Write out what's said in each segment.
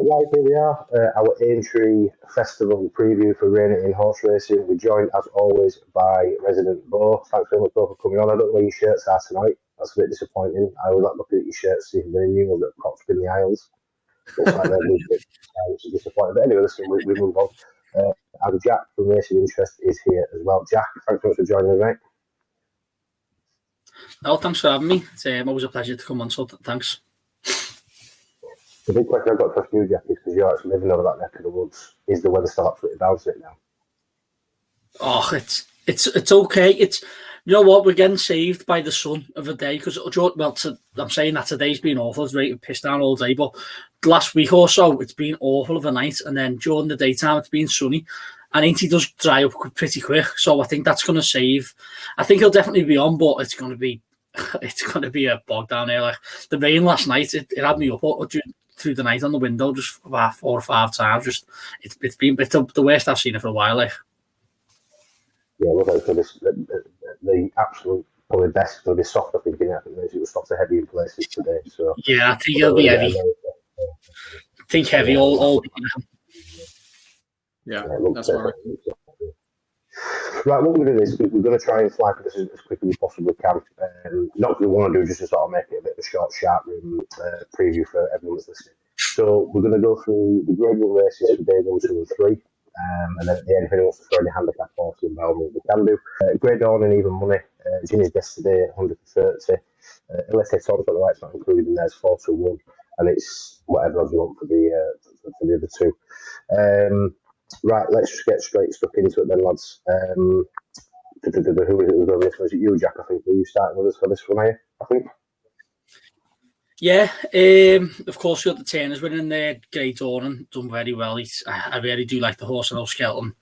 right, here we are, our Aintree Festival preview for Raining in Horse Racing. We're joined, as always, by resident Bo. Thanks very much, Bo, for coming on. I don't know where your shirts are tonight. That's a bit disappointing. I always like looking at your shirts, see if they're new or that cropped in the aisles. Looks like they're new, which is disappointing. But anyway, listen, we move on. And Jack from Racing Interest is here as well. Jack, thanks very much for joining us, mate. Oh, thanks for having me. It's always a pleasure to come on, so thanks. The big question I've got to ask you, Jack, is because you're actually living over that neck of the woods. Is the weather still absolutely bouncing it now? Oh, it's okay. It's, you know what, we're getting saved by the sun of the day because, I'm saying that today's been awful. It's right, pissed down all day, but last week or so it's been awful of a night, and then during the daytime it's been sunny, and Aintree does dry up pretty quick. So I think that's going to save. I think he'll definitely be on, but it's going to be a bog down here. Like the rain last night, it had me up through the night on the window just about 4 or 5 times. Just it's been the worst I've seen it for a while. Like, yeah, look out for this. The absolute probably best for this soft. I think it was soft heavy in places today. So yeah, I think it'll be heavy. I think heavy all. Yeah, that's right. Right, what we're going to do is we're going to try and fly for this as quickly as we possibly can. Not what we want to do, just to sort of make it a bit of a short, sharp preview for everyone that's listening. So we're going to go through the Grade 1 races for day 1, 2 and 3. And then at the end, if anyone wants to throw any handicap horse involvement, we can do. Grade On and Even Money, Ginny's Destiny, 130. LSA Tom's got the rights not included in there's 4 to 1. And it's whatever else you want for the other two. Right, let's just get stuck into it then, lads. Who was it going this? Was it you, Jack? I think. Were you starting with us for this one, I think? Yeah, of course, we got the Turners winning there. Grey Dawn done very well. I really do like the horse and Skelton.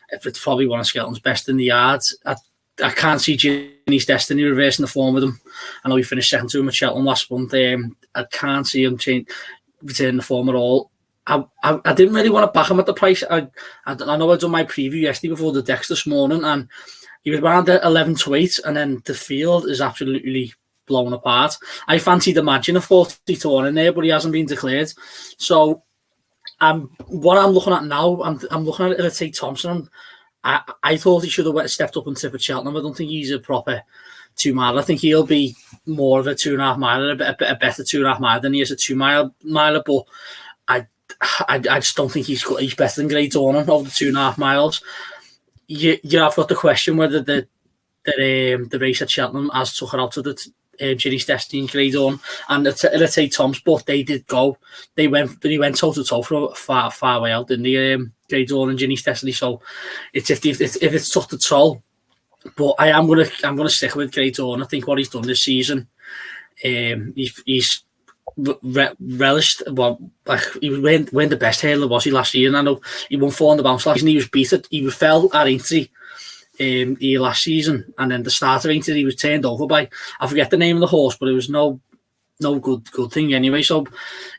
It's probably one of Skelton's best in the yards. I can't see Ginny's Destiny reversing the form with him. I know he finished second to him at Cheltenham last month. I can't see him returning the form at all. I didn't really want to back him at the price. I know I'd done my preview yesterday before the decks this morning, and he was around at 11 to 8, and then the field is absolutely blown apart. I fancied Imagine a 40 to 1 in there, but he hasn't been declared. So what I'm looking at now, I'm looking at Aintree Thompson. I thought he should have stepped up and tipped at Cheltenham. I don't think he's a proper 2 mile. I think he'll be more of a 2.5 miler, a better 2.5 mile than he is a 2 miler, but I just don't think he's better than Grey Dawn over the 2.5 miles. You have got the question whether the race at Cheltenham has took her out of the Ginny's Destiny and Grey Dawn and Aintree Tom's, but they did go. He went toe to toe for a far way out, didn't he? Grey Dawn and Ginny's Destiny. So it's if it's took the toll. But I'm gonna stick with Grey Dawn. I think what he's done this season, he's relished. Well, like he went the best hurdler was he last year, and I know he won 4 on the bounce last year, and he was beaten. He fell at Aintree last season, and then the start of Aintree he was turned over by, I forget the name of the horse, but it was no good thing anyway. So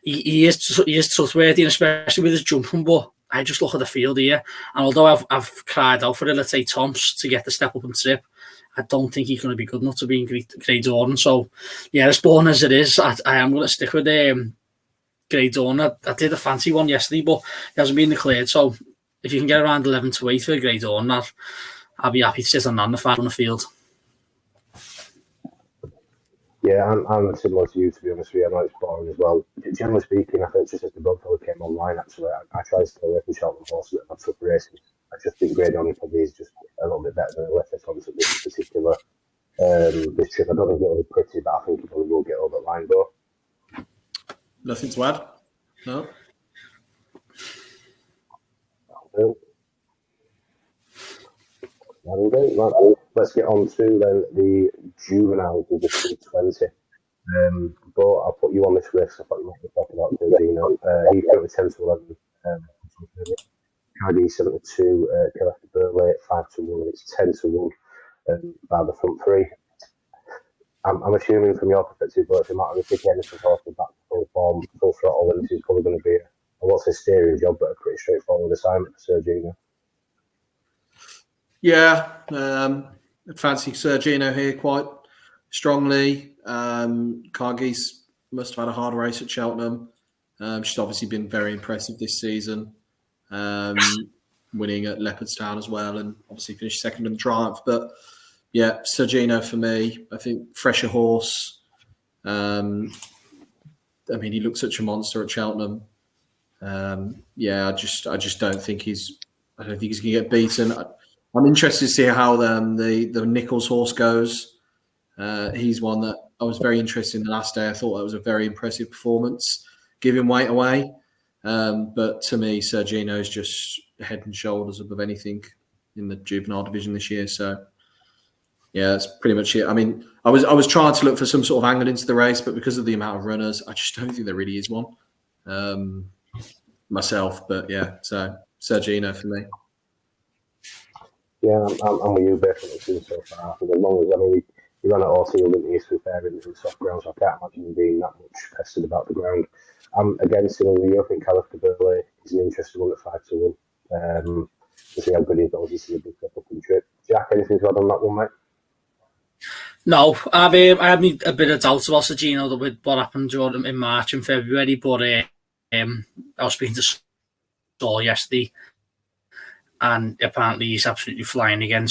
he is trustworthy, especially with his jumping. But I just look at the field here, and although I've cried out for it, let's say Tom's to get the step up and trip, I don't think he's going to be good enough to be in Grey Dawn. So, yeah, as born as it is, I am going to stick with Grey Dawn. I did a fancy one yesterday, but he hasn't been declared. So, if you can get around 11 to 8 for Grey Dawn, I'll be happy to sit on the field. Yeah, I'm similar to you, to be honest with you. I know it's boring as well. Generally speaking, I think just as the Bugfella came online, actually, I try to stay away from Cheltenham horses that have tough races. I just think Grey Dawn probably is just a little bit better than Aintree Thompson at this particular this trip. I don't think it'll be pretty, but I think it probably will get over the line, though. Nothing to add? No? Right. Let's get on to then the juveniles with the 220. But I'll put you on this list. I thought you might be talking about Sergino. He's got a 10 to 11. Cardi 72, Killer Burley 5 to 1, and it's 10 to 1 by the front three. I'm assuming from your perspective, but if you might have to get anything off the back full form, full throttle, then this is probably going to be a steering job, but a pretty straightforward assignment for Sergino. Yeah, fancy Sergino here quite strongly. Cargies must have had a hard race at Cheltenham. She's obviously been very impressive this season, winning at Leopardstown as well, and obviously finished second in the Triumph. But yeah, Sergino for me. I think fresher horse. I mean, he looks such a monster at Cheltenham. I just don't think he's. I don't think he's going to get beaten. I'm interested to see how the Nichols horse goes. He's one that I was very interested in the last day. I thought that was a very impressive performance, giving weight away. But to me, Sergino's just head and shoulders above anything in the juvenile division this year. So, yeah, that's pretty much it. I mean, I was trying to look for some sort of angle into the race, but because of the amount of runners, I just don't think there really is one myself. But yeah, so Sergino for me. Yeah, I'm with you based on what I've seen so far. I think as long as, I mean, he ran at Orteal, didn't he, to be fair, in soft ground, so I can't imagine him being that much pestered about the ground. I'm against him in the European Caliph de Burley. He's an interesting one at 5-1. To see how good he goes. This is a big step up in the trip. Jack, anything to add on that one, mate? No, I had a bit of doubt about Sergino with what happened during in March and February, but I was speaking to Saul yesterday, and apparently he's absolutely flying again.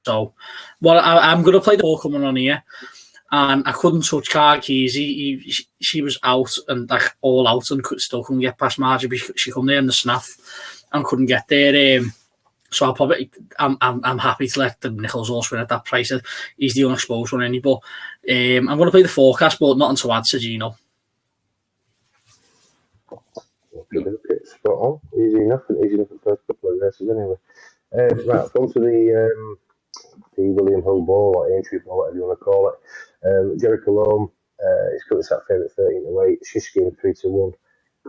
So, well, I'm going to play the ball coming on here, and I couldn't touch Car Keys. She was out and like all out, and still couldn't get past Marjorie. She come there in the snaff and couldn't get there. So I'm happy to let the Nichols horse win at that price. He's the unexposed one, any. But I'm going to play the forecast, but nothing to add, Sergino. Okay, spot on. Easy enough for the first couple of races, anyway. Right, on to the William Hill Ball or Aintree Ball, whatever you want to call it. Jerry Cologne is currently sat favourite 13-8. Shishkin 3-1.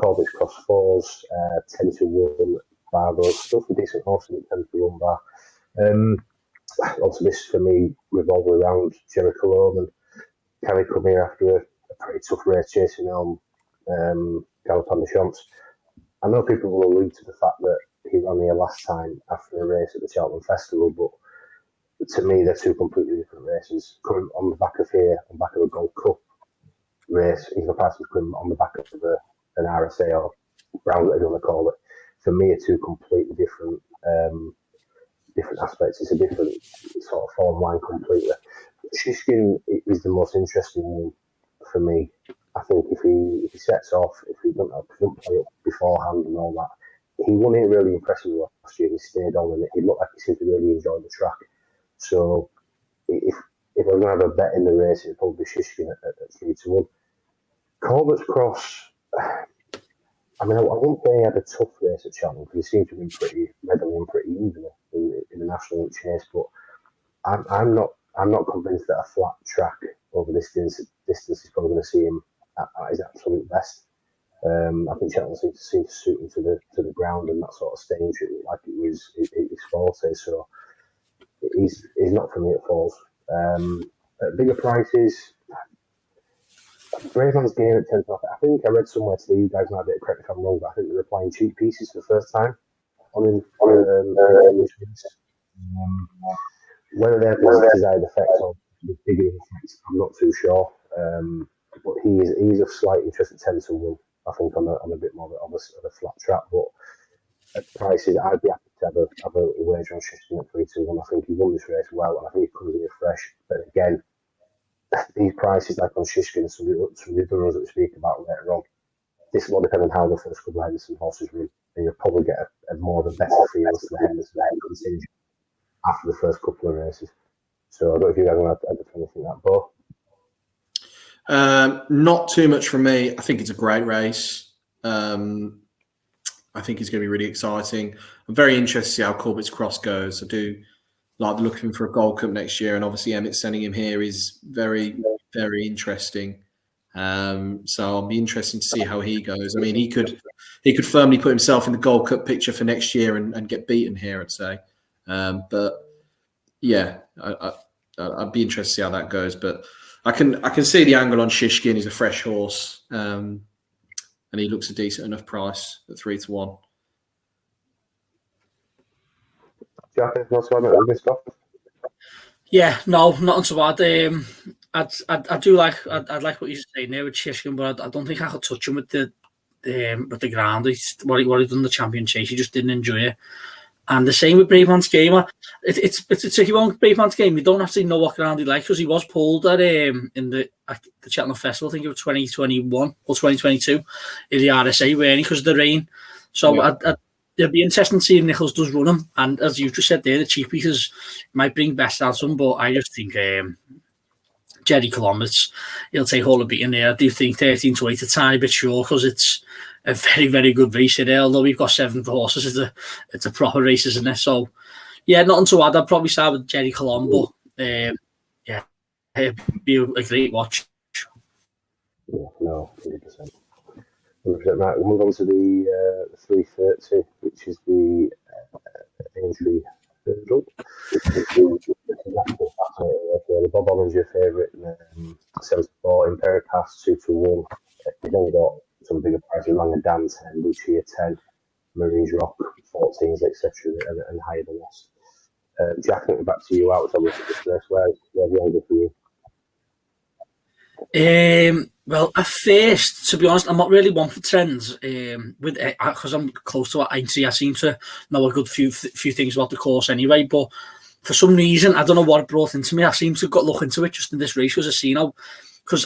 Corbett's Cross 4s 10-1. Bar those still some decent horses at 10-1 bar. Also, this for me revolved around Jerry Cologne, and can he come here after a pretty tough race chasing on Galopin de Champs? I know people will allude to the fact that he ran here last time after a race at the Cheltenham Festival, but to me, they're two completely different races. Coming on the back of here, on the back of a Gold Cup race, even if I was coming on the back of an RSA or Brown, whatever you want to call it, for me, are two completely different aspects. It's a different sort of form line completely. Shishkin is the most interesting one for me. I think if he sets off, if he doesn't play up beforehand and all that, he won it really impressively last year. He stayed on and it looked like he seemed to really enjoy the track. So if I was going to have a bet in the race, it'd probably be Shishkin at 3-1. Corbett's Cross, I mean, I wouldn't say he had a tough race at Cheltenham because he seemed to be pretty readily and pretty evenly in the national chase. But I'm not convinced that a flat track over this distance is probably going to see him at his absolute best. I think Cheltenham seemed to suit him to the ground and that sort of staying treatment like it was his forte. So he's not for me at falls. At bigger prices. Braveman's game at 10 to nothing. I think I read somewhere today, you guys might be correct if I'm wrong, but I think they were playing cheap pieces for the first time on this race. Whether they have the desired effect or the bigger effect, I'm not too sure. But he's of slight interest at 10-1, I think, on a bit more of a flat track. But at prices, I'd be happy to have a wager on Shishkin at 3-1. I think he won this race well, and I think he comes here fresh. But again, these prices, like on Shishkin and some of the other ones that we speak about later on, this will depend on how the first couple of Henderson horses run, and you'll probably get a more of a better feel as to the Henderson contingent after the first couple of races. So I don't know if you guys want to add anything like that, Bo. Not too much from me. I think it's a great race. I think it's going to be really exciting. I'm very interested to see how Corbett's Cross goes. I do like looking for a Gold Cup next year, and obviously Emmett sending him here is very, very interesting. So I'll be interested to see how he goes. I mean, he could firmly put himself in the Gold Cup picture for next year and get beaten here, I'd say. But yeah, I'd be interested to see how that goes. But I can see the angle on Shishkin. He's a fresh horse, and he looks a decent enough price at 3-1. Jack, anything else about this stuff? Yeah, no, nothing to add. I do like I'd like what you're saying there with Shishkin, but I don't think I could touch him with the ground. What he done in the Champion Chase, he just didn't enjoy it. And the same with Braveman's game. It's a tricky one with Braveman's game. You don't actually know what ground he likes because he was pulled at in the Cheltenham Festival, I think it was 2021 or 2022 in the RSA, weren't he, because of the rain. So it'll be interesting to see if Nichols does run him. And as you just said there, the cheap pieces might bring best out of him, but I just think Jerry Columbus, he'll take all the beating there. I do think 13 to 8 a tiny bit short because it's a very, very good race there. Although we've got 7 horses, it's a proper race, isn't it? So, yeah, nothing to add. I'd probably start with Jerry Colombo. Yeah, it'd be a great watch. Yeah, no, 100%. 100%. Right, we'll move on to the 3:30, which is the Aintree Festival. The Bob Allen's your favourite, 74 in Peripass 2-1. You've only got some bigger prices, Langer Dan 10, Lucia 10, Marines Rock 14s, etc., and higher than this. Jack, I think back to you out of this race. Where's the angle for you? Well, at first, to be honest, I'm not really one for trends. Because I'm close to Aintree, I seem to know a good few things about the course anyway. But for some reason, I don't know what it brought into me. I seem to have got look into it just in this race because I see now. Because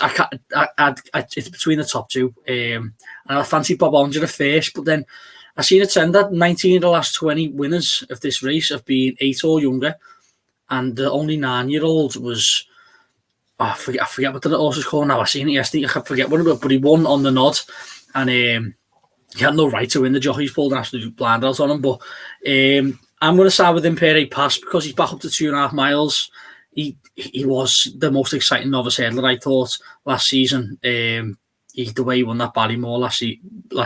it's between the top two, and I fancy Bob Olinger at first, but then I seen a trend that 19 of the last 20 winners of this race have been 8 or younger, and the only 9-year-old was I forget what the horse is called now. I seen it yesterday. I forget what it was, but he won on the nod, and he had no right to win. The jockey's pulled an absolute blinder out on him, but I'm going to side with Impere Pass because he's back up to 2.5 miles. He was the most exciting novice hurdler, I thought, last season. The way he won that Barrymore last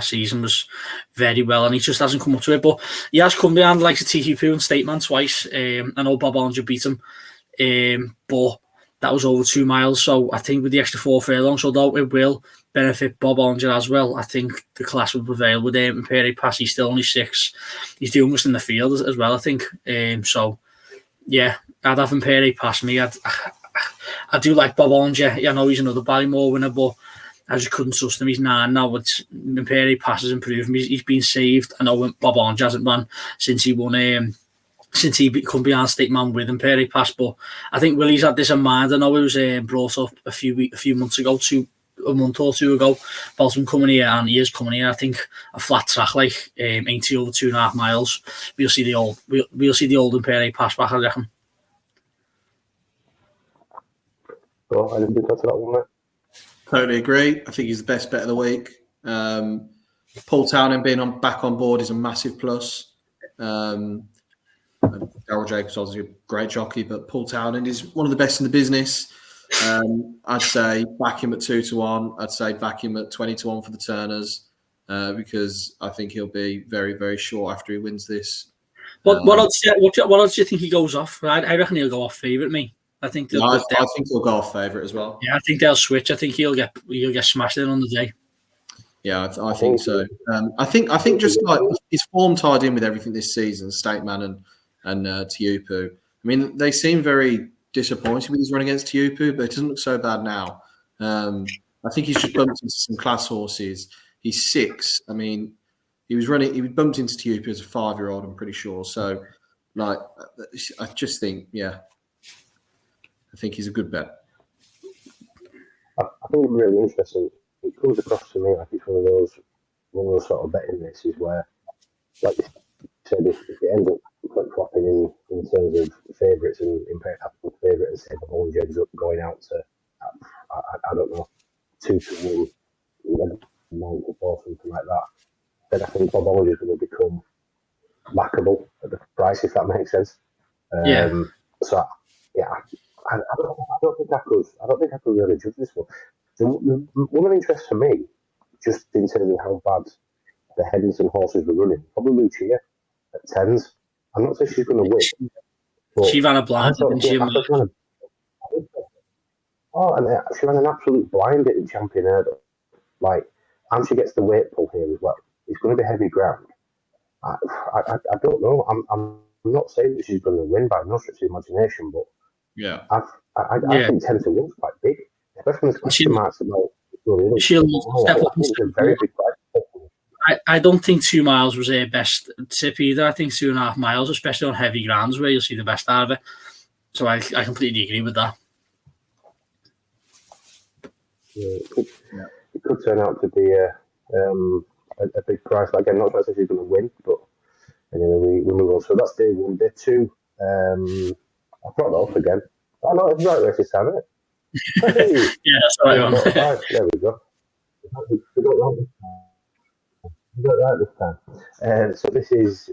season was very well, and he just hasn't come up to it. But he has come behind the likes of TT Poo and Stateman twice. I know Bob Olinger beat him, but that was over 2 miles. So I think with the extra 4 furlongs, although it will benefit Bob Olinger as well, I think the class will prevail with Impere Pass. He's still only 6. He's the youngest in the field as well, I think. So yeah, I'd have Impere Pass me. I do like Bob Olinger. I know he's another Barrymore winner, but I just couldn't trust him. He's 9 now. Impere Pass has improved. He's been saved. I know Bob Olinger hasn't won since he won. Since he come behind State Man with Impere Pass, but I think Willie's had this in mind. I know it was brought up a few months ago, a month or two ago, about him coming here, and he is coming here. I think a flat track like ain't over 2.5 miles. We'll see the old Impere Pass back, I reckon. Well, anything to add to that one, mate? Totally agree. I think he's the best bet of the week. Paul Townend being back on board is a massive plus. Darryl Jacobs obviously a great jockey, but Paul Townend is one of the best in the business. I'd say back him at 2-1. I'd say back him at 20-1 for the Turners because I think he'll be very, very short after he wins this. What else do you think he goes off? I reckon he'll go off favourite. I think I think he'll go off favourite as well. Yeah, I think they'll switch. I think he'll get smashed in on the day. Yeah, I think so. I think just like his form tied in with everything this season, Stateman and Tiupu. I mean, they seem very disappointed with his run against Tiupu, but it doesn't look so bad now. I think he's just bumped into some class horses. He's 6. I mean, he bumped into Tiupu as a 5-year-old, I'm pretty sure. So, like, I just think, yeah, I think he's a good bet. I think it's really interesting. It comes across to me like it's one of those sort of betting races where, like you said, if it ends up flip-flopping in terms of favourites and Imperial Capital favourite and say the Bollinger ends up going out to, I don't know, 2-1, 9-4, something like that, then I think Bob Bollinger is going to become backable at the price, if that makes sense. So, yeah, I don't think I could really judge this one. The one of the interest for me, just in terms of how bad the Henderson horses were running, probably Lucia at 10s. I'm not saying she's going to win. But she ran a blind, didn't she? And she ran an absolute blind at Champion Hurdle. Like, and she gets the weight pull here as well. It's going to be heavy ground. I don't know. I'm not saying that she's going to win by no stretch of the imagination, but Yeah. I think 10 to 1's quite big, especially when there's question marks about Step up. It's a very big price. I don't think 2 miles was their best tip either. I think 2.5 miles, especially on heavy grounds, where you'll see the best out of it. So I completely agree with that. Yeah, it could turn out to be a big price. Again, not necessarily who's going to win, but anyway, we move on. So that's day one. Day two, I brought that up again. Oh no, it's right race this time, isn't it? Hey, yeah, that's the right one. There we go. We got that this time. So this is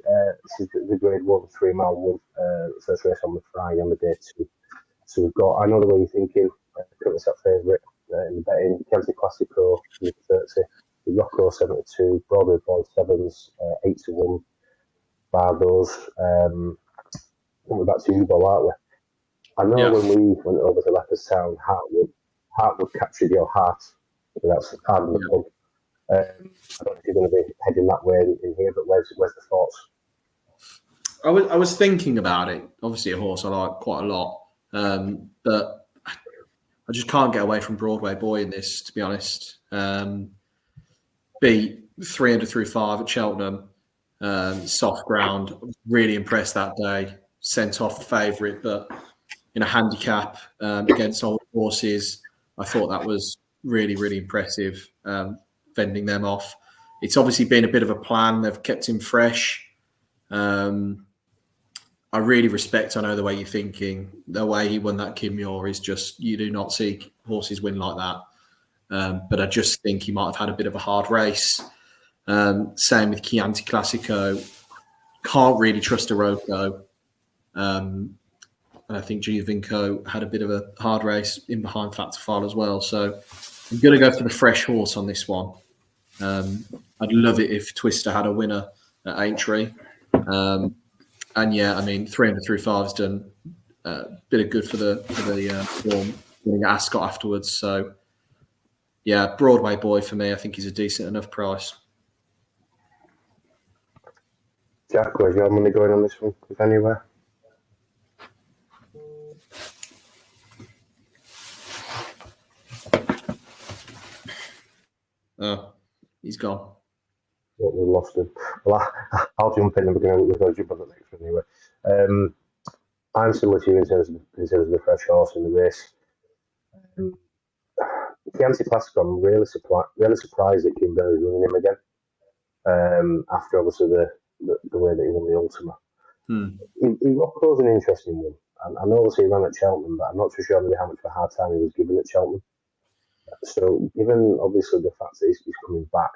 the grade 1 3 mile one first race on the Friday on the day two. So we've got, I know the way you're thinking, currently set favourite in the betting, Kelsey Classico, 30, the Rocco 72, Broadway Boy 7s, 8 to 1, Bardos. We're back to you, Bob, aren't we? I know when we went over to Leopardstown, Hartwood captured your heart. That's hard in the pub. I don't know if you're going to be heading that way in here, but where's the thoughts? I was thinking about it. Obviously, a horse I like quite a lot, but I just can't get away from Broadway Boy in this, to be honest. Beat 300 through 5 at Cheltenham, soft ground. I was really impressed that day. Sent off the favourite, but in a handicap against old horses, I thought that was really, really impressive, fending them off. It's obviously been a bit of a plan. They've kept him fresh. I really respect, I know the way you're thinking. The way he won that Kim Muir is just, you do not see horses win like that. But I just think he might have had a bit of a hard race. Same with Chianti Classico. Can't really trust Iroko. And I think Giovinco had a bit of a hard race in behind Factor File as well. So I'm going to go for the fresh horse on this one. I'd love it if Twister had a winner at Aintree. And yeah, I mean, 300 through 5 has done a bit of good for the form, winning at Ascot afterwards. So yeah, Broadway Boy for me, I think he's a decent enough price. Jack, where's your money going on this one, if anywhere? Oh, he's gone. Well, we lost him. Well, I'll jump in and we're going to jump on the next one anyway. I'm similar to you in terms of the fresh horse in the race. Chianti Classico, I'm really surprised that Kimberley's running him again. After obviously the way that he won the Ultima. Rocco's an interesting one. I know obviously he ran at Cheltenham, but I'm not too sure maybe how much of a hard time he was given at Cheltenham. So given obviously the fact that he's coming back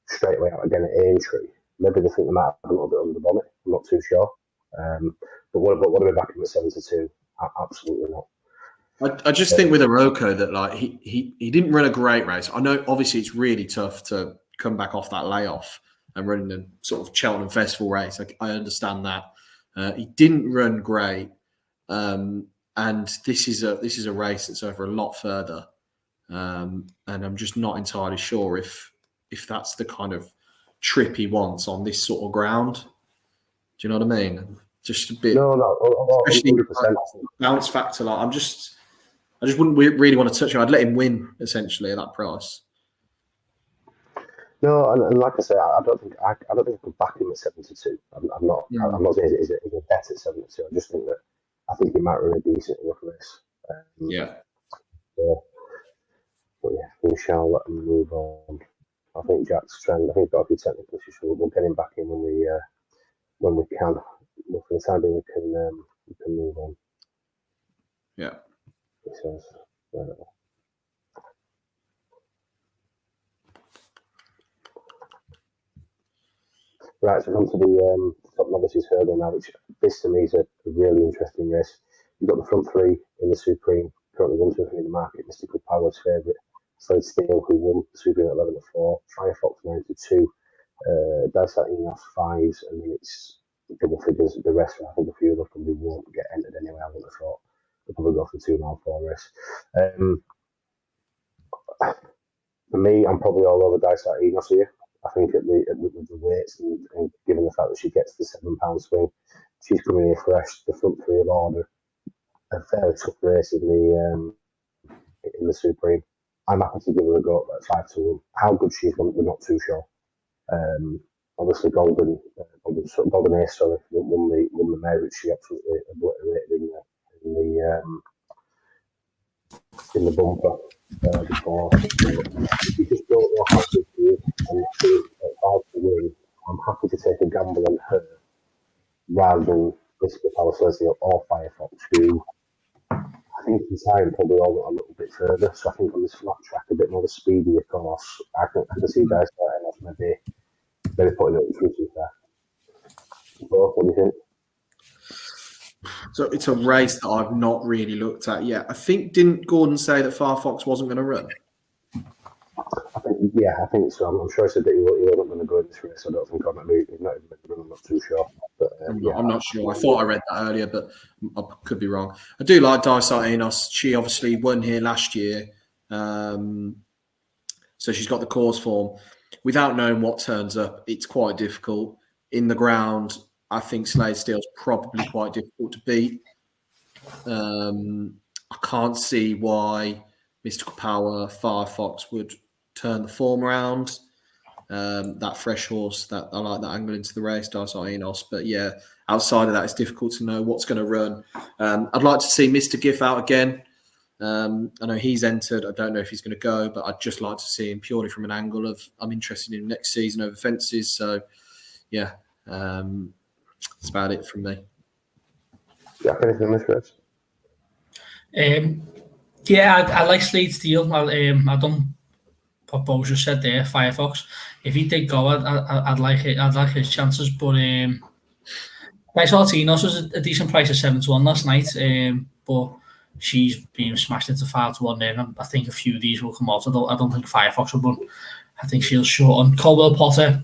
straight away out again at Aintree, maybe they think they might have a little bit under the bonnet. I'm not too sure. But what do we back him at 7-2? Absolutely not. I just think with Iroko that like he didn't run a great race. I know obviously it's really tough to come back off that layoff and running the sort of Cheltenham Festival race. I understand that. He didn't run great. And this is a race that's over a lot further. And I'm just not entirely sure if that's the kind of trip he wants on this sort of ground. Do you know what I mean? Just a bit. No, especially 100%. Bounce factor. Like I just wouldn't really want to touch him. I'd let him win essentially at that price. No, and like I say, I don't think I could back him at 7-2. I'm not. I'm not saying he's a bet at 7-2. I just think that I think he might run a decent enough race. Yeah. But yeah, we shall let him move on. I think Jack's trend. I think he's got a few technical issues. So we'll get him back in when we can. But for the time being, we can move on. Yeah. He says. Right, so on to the top novices hurdle now, which this to me is a really interesting race. You've got the front three in the Supreme, currently 1-2 in the market. Mystical Power's favourite, Slade Steele, who won the Supreme at 11-4, Firefox 9-2, Dysart Enos 5s, and then it's double figures. The rest, I think a few of them probably won't get entered anyway. I wouldn't have thought they'll probably go for 2 mile 4 race. For me, I'm probably all over Dysart Enos here. I think with the weights and given the fact that she gets the £7 swing, she's coming here fresh. The front three of order, a fairly tough race in the Supreme. I'm happy to give her a go at 5-1. How good she's we're not too sure. Obviously, Golden Ace, sorry, won the mare, which she absolutely obliterated in the bumper before. If you just don't know how good she is and she's at 5-1, I'm happy to take a gamble on her rather than risk the Power Celestial or Firefox, who I think in time probably all went a little bit further. So I think on this flat track, a bit more of a speedier course, I can see guys starting off maybe putting it through to there. What do you think? So it's a race that I've not really looked at yet. I think, didn't Gordon say that Firefox wasn't going to run? I think so. I'm sure I said that he wasn't going to go in this race. I don't think he's not even going to run. I'm not too sure. But, I'm not sure. I thought I read that earlier, but I could be wrong. I do like Dysart Enos. She obviously won here last year. So she's got the course form. Without knowing what turns up, it's quite difficult. In the ground, I think Slade Steele's probably quite difficult to beat. I can't see why Mystical Power, Firefox would turn the form around. That fresh horse, that I like that angle into the race, Dysart Enos. But yeah, outside of that, it's difficult to know what's going to run. I'd like to see Mr. Giff out again. I know he's entered. I don't know if he's going to go, but I'd just like to see him purely from an angle of I'm interested in next season over fences. So yeah, that's about it from me. Yeah, anything on this race? I like Slade Steele. I done what Bo just said there, Firefox. If he did go, I'd like it. I'd like his chances, but Dysart Enos was a decent price of 7-1 last night. But she's being smashed into 5-1 there, and I think a few of these will come out. I don't think Firefox will run. I think she'll short on Caldwell Potter.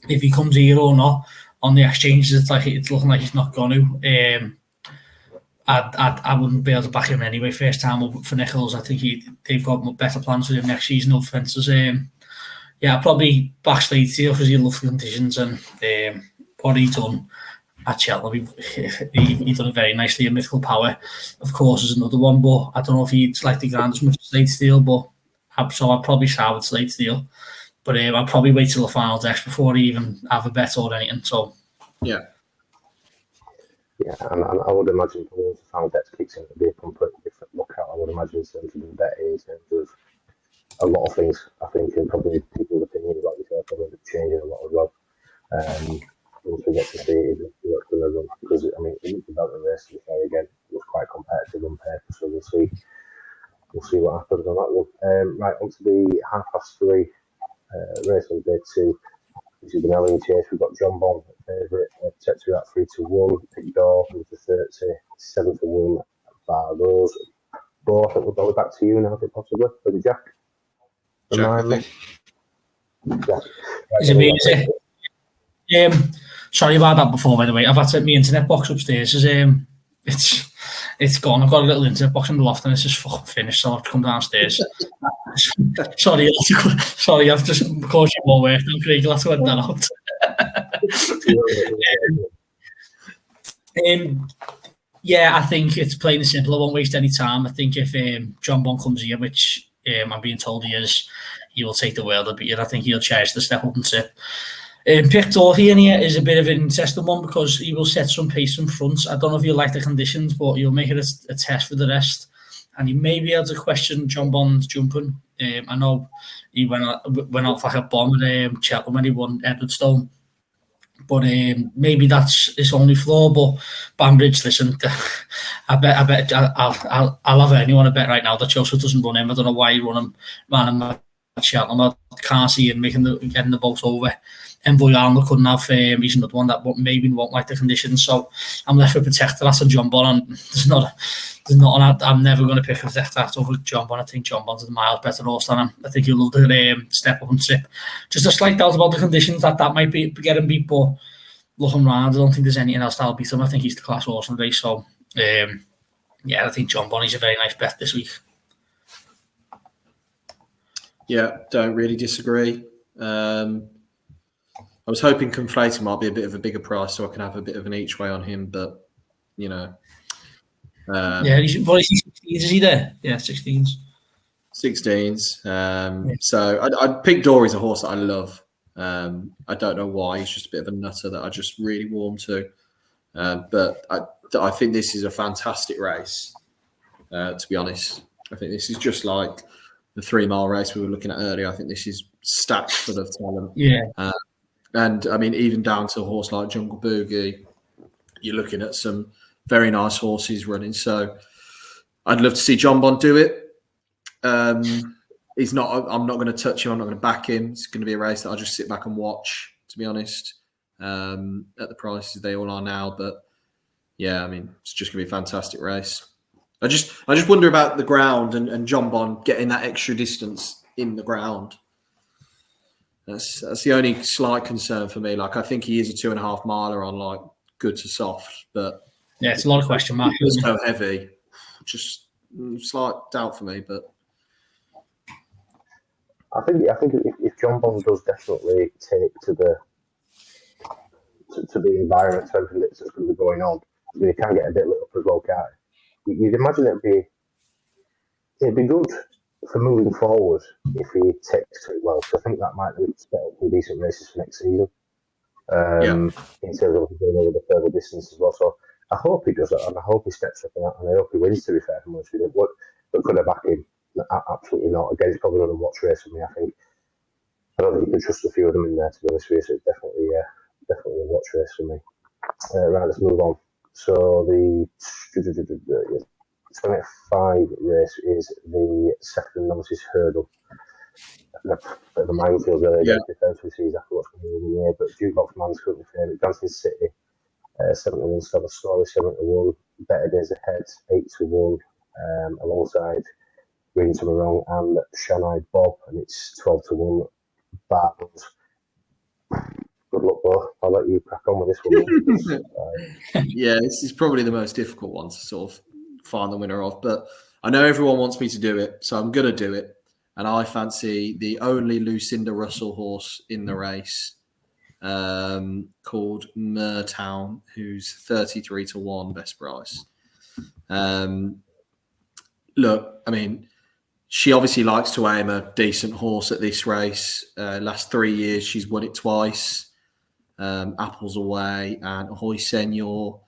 If he comes here or not on the exchanges, it's looking like he's not going to. I wouldn't be able to back him anyway. First time up for Nichols. I think they've got better plans for him next season. No fences. I'd probably back Slade Steele because he loves the conditions and what he done at Cheltenham. He done it very nicely. A Mythical Power, of course, is another one, but I don't know if he'd like the ground as much as Slade Steele. But I'd probably start with Slade Steele. But I'll probably wait till the final desk before I even have a bet or anything. So yeah, and I would imagine once the final desk kicks in, it'll be a completely different lookout. I would imagine in terms of the betting, in terms of a lot of things. I think and probably people's opinions, like you said, probably changing a lot as well. Once we get to see what's going to run, because I mean, it looks about the race to be fair again. It was quite competitive on paper, so we'll see what happens on that one. Right, on to the 3:30 race on day 2, which is an Elling Chase. We've got John Bond favourite, protector at 3-1, Pick Door with the 30, 7-1 bar those. Bo, I think we'll go back to you now, if it possibly, for the Jack. Remind me. Jack. Is it me? Is it? Sorry about that before, by the way. I've had to my internet box upstairs. It's gone. I've got a little internet box in the loft and it's just fucking finished, so I'll have to come downstairs. Sorry, I've just caused you more work than Craig. Let's work that out. I think it's plain and simple. I won't waste any time. I think if John Bond comes here, which I'm being told he is, he will take the world of beer. I think he'll cherish the step up and tip. Pick Door here is a bit of an interesting one because he will set some pace in front. I don't know if he'll like the conditions, but he'll make it a test for the rest. And he may be able to question John Bond's jumping. I know he went off like a bomb at Cheltenham when he won Edwardstone. But maybe that's his only flaw. But Banbridge, listen, I bet I'll have anyone a bet right now that Joseph doesn't run him. I don't know why he ran him at Cheltenham. I can't see him getting the boat over. And Boyarno couldn't have. He's another one that maybe won't like the conditions. So I'm left with Protector. That's a John Bond. And there's not. I'm never going to pick a Protector over John Bond. I think John Bond's a mile better horse than him. I think he'll love the step up and tip. Just a slight doubt about the conditions that might be get him beat. But looking round, I don't think there's anything else that'll beat him. I think he's the class horse in the race. So I think John Bond is a very nice bet this week. Yeah, don't really disagree. I was hoping Conflated might be a bit of a bigger price, so I can have a bit of an each way on him. But you know, yeah, he's 16s, is he there? Yeah, 16s. 16s. So I'd pick Dory's a horse that I love. I don't know why. He's just a bit of a nutter that I just really warm to. But I think this is a fantastic race, to be honest. I think this is just like the 3 mile race we were looking at earlier. I think this is stacked full of talent. Yeah. And I mean, even down to a horse like Jungle Boogie, you're looking at some very nice horses running. So I'd love to see John Bond do it. He's not. I'm not going to touch him. I'm not going to back him. It's going to be a race that I'll just sit back and watch, to be honest, at the prices they all are now. But yeah, I mean, it's just going to be a fantastic race. I just wonder about the ground and John Bond getting that extra distance in the ground. That's the only slight concern for me. Like, I think he is a 2.5 miler on like good to soft, but yeah, it's a lot of question marks. It's so heavy. Just slight doubt for me, but I think if John Bond does definitely take to the environment, to everything that's going to be going on, I mean, it can get a bit lit up as well, can't it? You'd imagine it'd be good for moving forward if he takes to it well. So I think that might set up some decent races for next season. In terms of going over the further distance as well. So I hope he does that, and I hope he steps up, and I hope he wins, to be fair, for most of it. But could I back him? Absolutely not. Again, it's probably not a watch race for me, I think. I don't think you can trust a few of them in there, to be honest with you, so it's definitely a watch race for me. Right, let's move on. So the 25 race is the second novices hurdle. A bit of a minefield really against defence. We see exactly what's going on in the year, but Jukebox Man's currently favourite. Dancing City, 7-1, Stella Story, 7-1, Better Days Ahead, 8-1, alongside Green to Wrong and Shanghai Bob, and it's 12-1. Bartles. Good luck, though. I'll let you crack on with this one. Yeah, this is probably the most difficult one to sort of find the winner of, but I know everyone wants me to do it, so I'm going to do it. And I fancy the only Lucinda Russell horse in the race, called Mertown, who's 33-1 best price. Look, I mean, she obviously likes to aim a decent horse at this race. Last 3 years, she's won it twice. Apples Away and Ahoy Senor.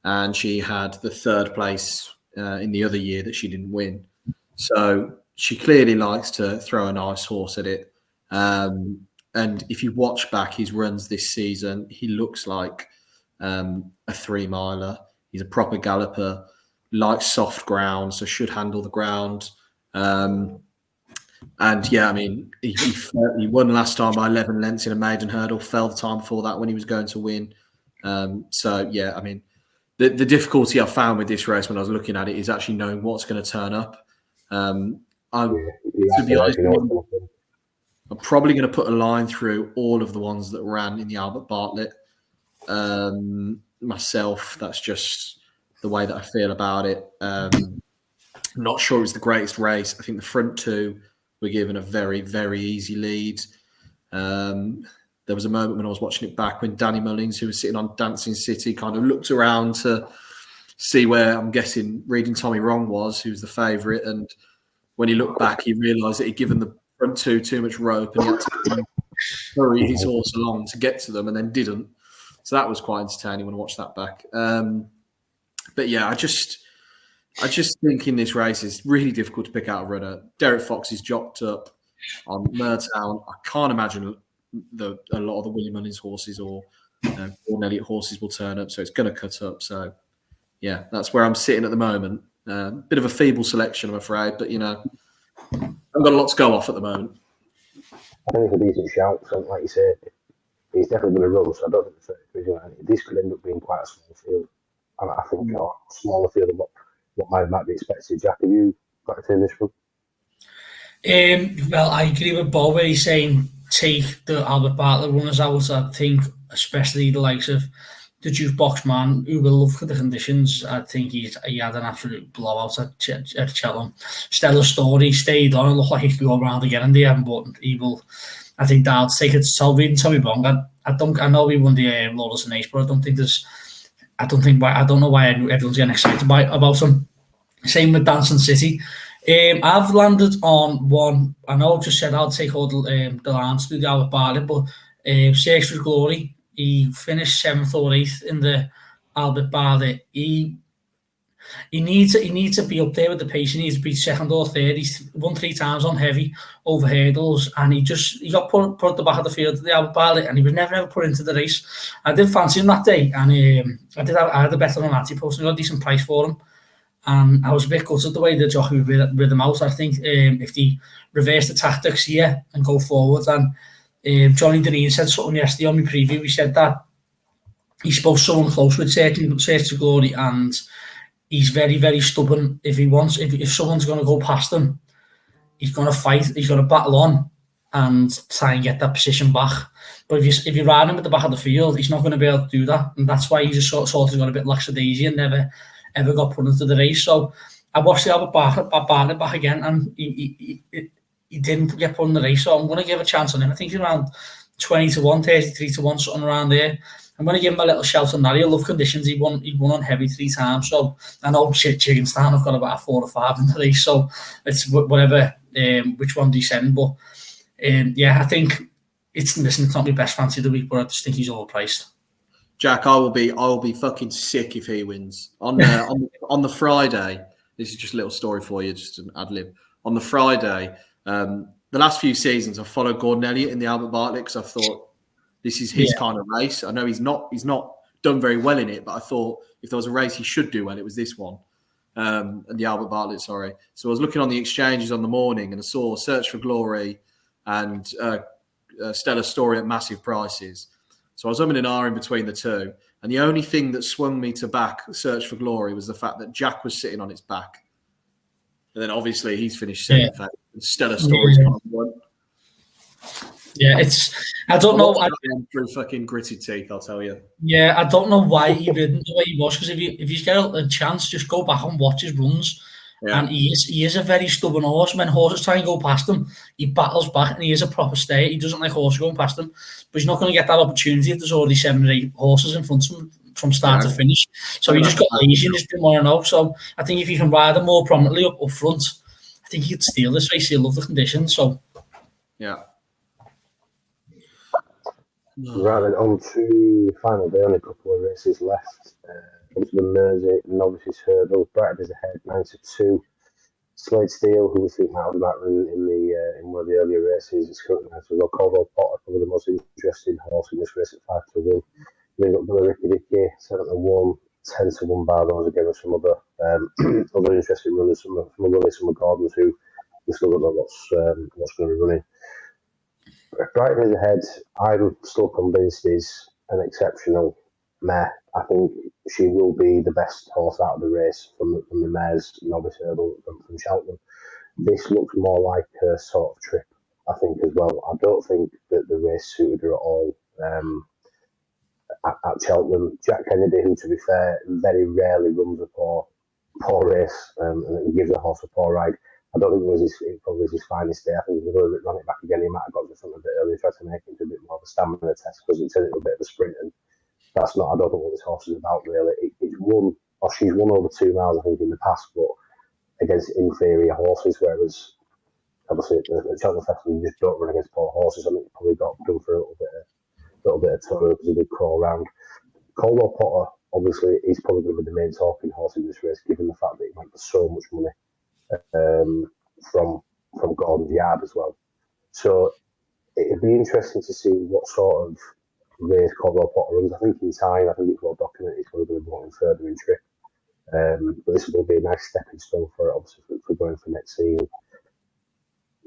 And she had the 3rd place in the other year that she didn't win. So she clearly likes to throw a nice horse at it. And if you watch back his runs this season, he looks like a 3 miler. He's a proper galloper, likes soft ground, so should handle the ground. And yeah, I mean, he won last time by 11 lengths in a maiden hurdle, fell the time before that when he was going to win. So yeah, I mean, the difficulty I found with this race when I was looking at it is actually knowing what's going to turn up. To be honest, I'm probably going to put a line through all of the ones that ran in the Albert Bartlett. Myself, that's just the way that I feel about it. I'm not sure it was the greatest race. I think the front 2 were given a very, very easy lead. There was a moment when I was watching it back when Danny Mullins, who was sitting on Dancing City, kind of looked around to see where, I'm guessing, Reading Tommy Wrong was, who was the favourite. And when he looked back, he realised that he'd given the front 2 too much rope and he had to hurry his horse along to get to them and then didn't. So that was quite entertaining when I watched that back. But yeah, I just think in this race it's really difficult to pick out a runner. Derek Fox is jocked up on Mertown. I can't imagine a lot of the William Mullins horses or Gordon Elliott horses will turn up, so it's going to cut up. So yeah, that's where I'm sitting at the moment. Bit of a feeble selection, I'm afraid, but you know, I've got a lot to go off at the moment. I think it's a decent shout. So, like you said, he's definitely going to run. So I don't think this could end up being quite a small field. And I think a smaller field than what might be expected. Jack, have you got to say this one? Well, I agree with Bob where he's saying take the Albert Bartlett runners out. I think especially the likes of the Jukebox Man, who will love for the conditions. I think he had an absolute blowout at Cheltenham. Stella Story stayed on. It looked like he could go around again in the end, but he will. I think that'll take it to Tommy Bong. I know we won the Laurels and Ace, but I don't know why everyone's getting excited about him. Same with Dancing City. I've landed on one. I know I just said I'll take all the lines through the Albert Bartlett, but Search for Glory. He finished 7th or 8th in the Albert Bartlett. He needs to be up there with the pace. He needs to be 2nd or 3rd. He's won 3 times on heavy over hurdles, and he got put at the back of the field at the Albert Bartlett, and he was never ever put into the race. I did fancy him that day, and I had a bet on that. He posted a decent price for him. And I was a bit gutted the way the jockey with him out. I think if they reverse the tactics here and go forward, and Johnny Deneen said something yesterday on my preview. He said that he's supposed to someone close with Search for Glory, and he's very, very stubborn. If someone's going to go past him, he's going to fight. He's going to battle on and try and get that position back. But if you ride him at the back of the field, he's not going to be able to do that, and that's why he's just sort of got a bit lackadaisy and never ever got put into the race. So I watched the Albert Bartlett back again, and he didn't get put in the race. So I'm going to give a chance on him. I think he's around 20 to 1, 33 to 1, something around there. I'm going to give him a little shout on that. He'll love conditions. He won on heavy 3 times. So I know Chigginstown have got about 4 or 5 in the race. So it's whatever which one they send. But I think it's not my best fancy of the week, but I just think he's overpriced. Jack, I will be fucking sick if he wins. On the Friday, this is just a little story for you, just an ad lib. On the Friday, the last few seasons, I've followed Gordon Elliott in the Albert Bartlett because I thought this is his kind of race. I know he's not done very well in it, but I thought if there was a race he should do well, it was this one. And the Albert Bartlett, sorry. So I was looking on the exchanges on the morning and I saw Search for Glory and Stellar Story at massive prices. So I was umming and ahhing between the two. And the only thing that swung me to back Search for Glory was the fact that Jack was sitting on its back. And then obviously he's finished 7th. Yeah. Stellar Story's got one. Yeah, I don't know. Through fucking gritted teeth, I'll tell you. Yeah, I don't know why he didn't the way he was, because if you get a chance, just go back and watch his runs. Yeah. And he is a very stubborn horse. When horses try and go past him, he battles back, and he is a proper stayer. He doesn't like horses going past him, but he's not going to get that opportunity if there's already 7 or 8 horses in front of him from start to finish. So he just got lazy and just didn't want to know. So I think if you can ride him more prominently up front, I think he could steal this race. He'll love the conditions. So yeah. Right then, on to final day, only a couple of races left. Into the Mersey Novices Hurdle, Brighton is ahead, 9-2. Slade Steele, who we think might have that in one of the earlier races, is currently 9-2. Caldwell Potter, probably the most interesting horse in this race at 5-1. Then got Billy Ricky Dickey, 7-1, 10-1 Barrows again with some other interesting runners, some of Gordons who we still don't know what's going to be running. Brighton is ahead. I'm still convinced is an exceptional mare. I think she will be the best horse out of the race from the mare's novice hurdle from Cheltenham. This looks more like her sort of trip, I think, as well. I don't think that the race suited her at all at Cheltenham. Jack Kennedy, who, to be fair, very rarely runs a poor race and gives a horse a poor ride. I don't think it probably was his finest day. I think if he would have run it back again, he might have got to the front a bit earlier, tried to make it into a bit more of a stamina test because he said it was a bit of a sprint, and that's not, I don't think, what this horse is about, really. She's won over 2 miles, I think, in the past, but against inferior horses, whereas obviously at the Cheltenham Festival, you just don't run against poor horses. I think he probably got done for a little bit of tour because he did crawl around. Caldwell Potter, obviously, is probably going to be the main talking horse in this race, given the fact that he might get so much money from Gordon's Yard as well. So it'd be interesting to see what sort of race Caldwell Potter runs. I think in time, I think it's well documented, he's probably going to be going further in trip. But this will be a nice stepping stone for it, obviously, for going for next season.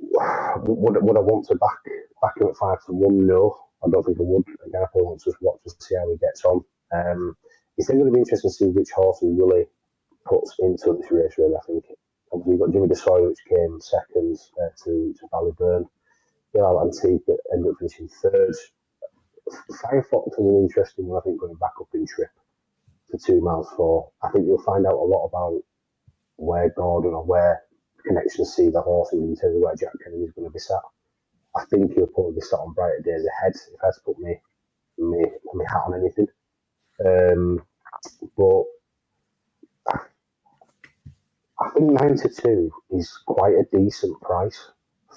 Would I want to back him at 5-1? No, I don't think I would. Again, I probably want to just watch to see how he gets on. It's then going to be interesting to see which horse he really puts into this race, really, I think. Obviously, you've got Jimmy DeSoy, which came second to Ballyburn. Gilal Antique that ended up finishing third. Firefox is an interesting one, I think, going back up in trip for 2 miles 4. I think you'll find out a lot about where Gordon or where connections see the horses in terms of where Jack Kennedy is going to be sat. I think he'll probably be sat on brighter days ahead. If I had to put my my hat on anything. But I think 92 is quite a decent price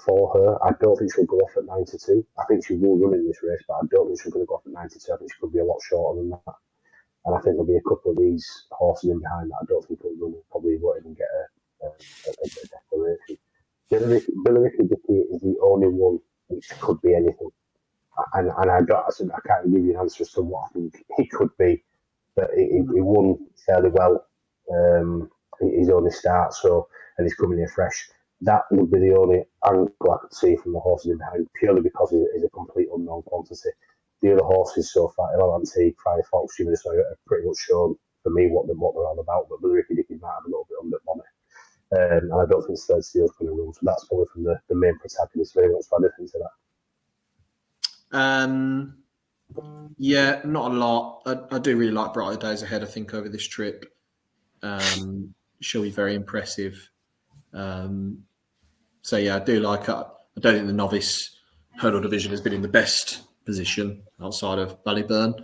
for her. I don't think she'll go off at 92. I think she will run in this race, but I don't think she's going to go off at 92. I think she could be a lot shorter than that. And I think there'll be a couple of these horses in behind that I don't think will run. Probably won't even get a declaration. Billericay Dicky is the only one which could be anything. And I can't give you an answer as to what I think he could be. But he won fairly well his only start, and he's coming in fresh. That would be the only angle I could see from the horses in behind, purely because he's a complete unknown quantity. The other horses so far, El Antique, Friday Fox, Jimmy the have pretty much shown for me what they're all about. But Billericay Dicky might have a little bit under money. And I don't think Third Steel's going to run. So that's probably from the main protagonist. Very much add anything to that. Yeah, not a lot. I do really like Brighter Days Ahead, I think, over this trip. She'll be very impressive. So, yeah, I do like her. I don't think the novice hurdle division has been in the best position outside of Ballyburn.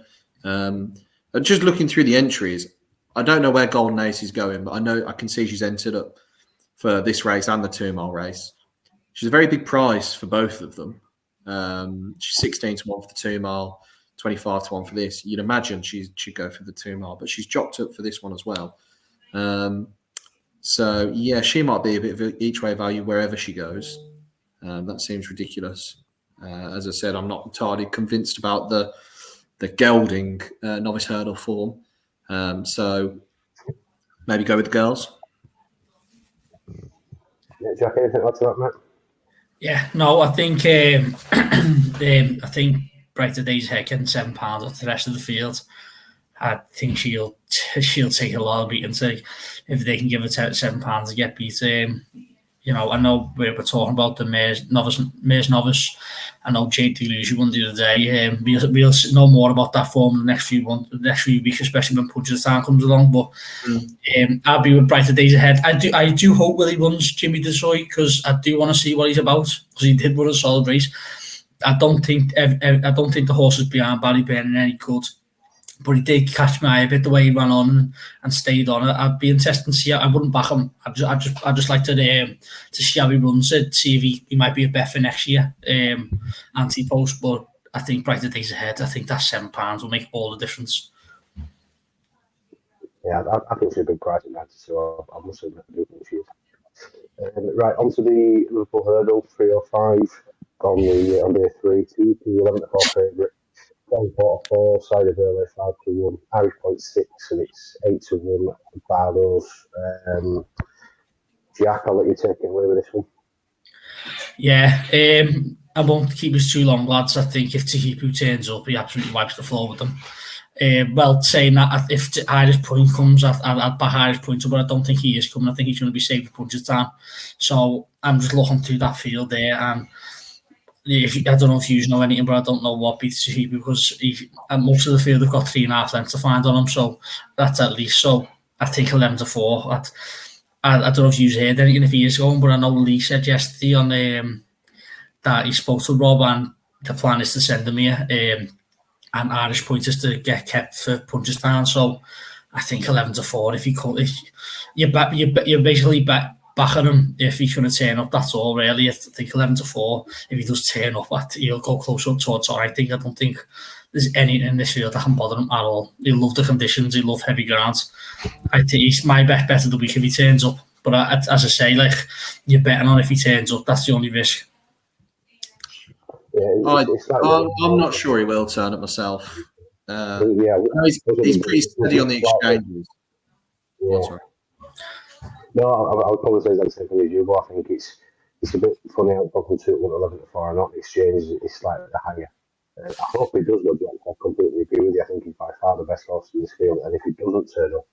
Just looking through the entries, I don't know where Golden Ace is going, but I can see she's entered up for this race and the 2 mile race. She's a very big price for both of them. She's 16 to 1 for the 2 mile, 25 to 1 for this. You'd imagine she'd go for the 2 mile, but she's dropped up for this one as well. So yeah, she might be a bit of each way value wherever she goes. That seems ridiculous. As I said, I'm not entirely convinced about the gelding novice hurdle form. So maybe go with the girls. Yeah, Jack, anything else to that, Matt? Yeah, no, I think Brighter Days Ahead getting £7 off the rest of the field. I think she'll take a lot of beating if they can give her £7 to get beat. I know we were talking about the Mares Novice. I know Jade Delusion won the other day. We'll know more about that form in the next few weeks, especially when Punchestown comes along. But I'll be with Brighter Days Ahead. I do hope Willie runs Jimmy Desoy, because I do want to see what he's about, because he did run a solid race. I don't think the horses behind Ballyburn are any good. But he did catch my eye a bit the way he ran on and stayed on it. I'd be interested to see. I wouldn't back him. I'd just like to see how he runs it, see if he might be a bet for next year. Anti-post, but I think Brighter Days Ahead. I think that £7 will make all the difference. Yeah, I think she's a big price in that, so I must admit I do think she is. Right, on to the Liverpool hurdle, 305 on day 3, 2 to 11 to 4 favourite. 144, side of early 5 to 1, Irish point 6, and it's 8 to 1 Barrows. Jack, I'll let you take it away with this one. Yeah, I won't keep us too long, lads. I think if Tahipu turns up, he absolutely wipes the floor with them. Saying that, if Irish point comes, I'd back Irish point, but I don't think he is coming. I think he's going to be saved for Punchestown. So I'm just looking through that field there, and I don't know if you know anything, but I don't know what beats Tahipu, because most of the field have got 3.5 lengths to find on him, so that's at least. So I think 11 to 4. I don't know if you've heard anything if he is going, but I know Lee said yesterday on that he spoke to Rob, and the plan is to send him here, and Irish point is to get kept for Punchestown. So I think 11 to 4. If you're basically backing him if he's going to turn up. That's all really. I think 11 to 4. If he does turn up, he'll go closer towards. I don't think there's anything in this field that can bother him at all. He'll love the conditions. He'll love heavy grounds. I think he's my bet of the week if he turns up. But as I say, you're betting on if he turns up. That's the only risk. Yeah, I'm not sure he will turn up myself. He's pretty steady on the exchanges. Yeah. No, I would probably say the same thing as you, but I think it's a bit funny how talking to 11 to 4 and not the exchange is slightly higher. I hope he does go, Jack. I completely agree with you. I think he's by far the best horse in this field, and if he doesn't turn up,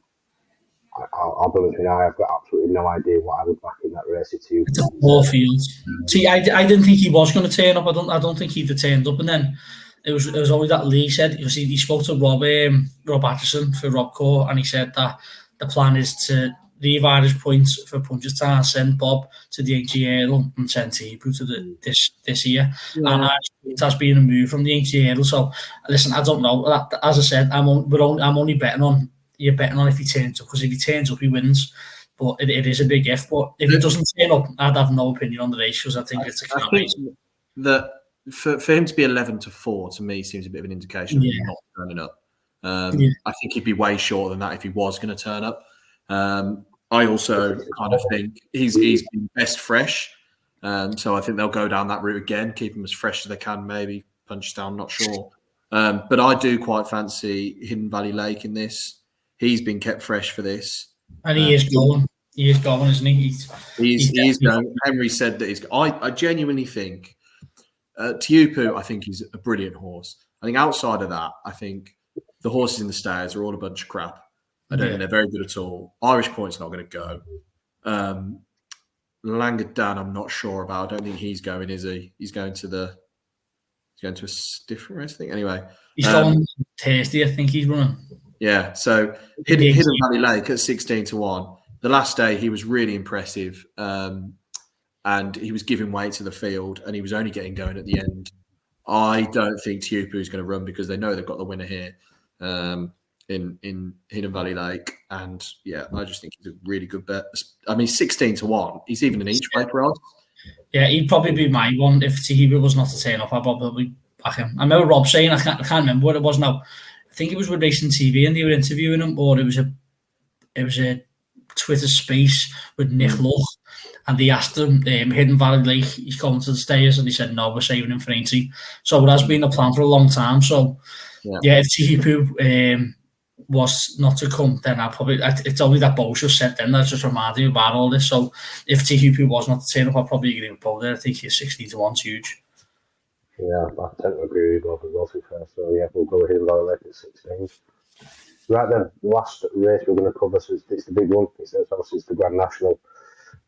I'll be honest with you, I've got absolutely no idea what I would back in that race. It's a poor field. See, I didn't think he was going to turn up. I don't think he'd have turned up, and then it was only that Lee said, he spoke to Rob Atchison for Robco, and he said that the plan is to leave Irish points for Punchestown, send Bob to the Aintree Hurdle, and send Tipu to this year. Yeah. And Irish points has been a move from the Aintree Hurdle. So listen, I don't know. As I said, I'm only betting on if he turns up, because if he turns up, he wins. But it is a big if. But if he doesn't turn up, I'd have no opinion on the race, because I think it's a car race. That for him to be 11-4 to me seems a bit of an indication of him not turning up. I think he'd be way shorter than that if he was going to turn up. I also kind of think he's been best fresh. So I think they'll go down that route again, keep him as fresh as they can, maybe Punchestown, not sure. But I do quite fancy Hidden Valley Lake in this. He's been kept fresh for this. And he is going. He is going, isn't he? He's going. Henry said that I genuinely think Tiupu, I think, is a brilliant horse. I think outside of that, I think the horses in the stayers are all a bunch of crap. I don't think they're very good at all. Irish Point's not going to go. Langadan, I'm not sure about. I don't think he's going, is he? He's going to a different race, I think. Anyway. He's going Tasty, I think he's running. Yeah, so Hidden Valley Lake at 16-1. The last day, he was really impressive. And he was giving way to the field, and he was only getting going at the end. I don't think Tiupu is going to run, because they know they've got the winner here in Hidden Valley Lake. And yeah, I just think he's a really good bet. I mean, 16-1. He's even an each way price. Yeah, he'd probably be my one if Tiupu was not to turn up. I'd probably back him. I remember Rob saying, I can't remember what it was now. I think it was with Racing TV, and they were interviewing him, or it was a Twitter space with Nick Luck. And they asked him, Hidden Valley Lake, he's coming to the stayers, and he said, no, we're saving him for Aintree. So it has been a plan for a long time. So, if Tiupu was not to come, then it's only that Bo's just said then that just reminded me about all this. So if Tiupu was not to turn up, I'd probably agree with Bo there. I think he's 16-1's huge. Yeah, I tend to agree with Bob as well, to be fair. So yeah, we'll go with Hidden Valley Lake at 16. Right then, the last race we're going to cover, so it's the big one. It's the Grand National.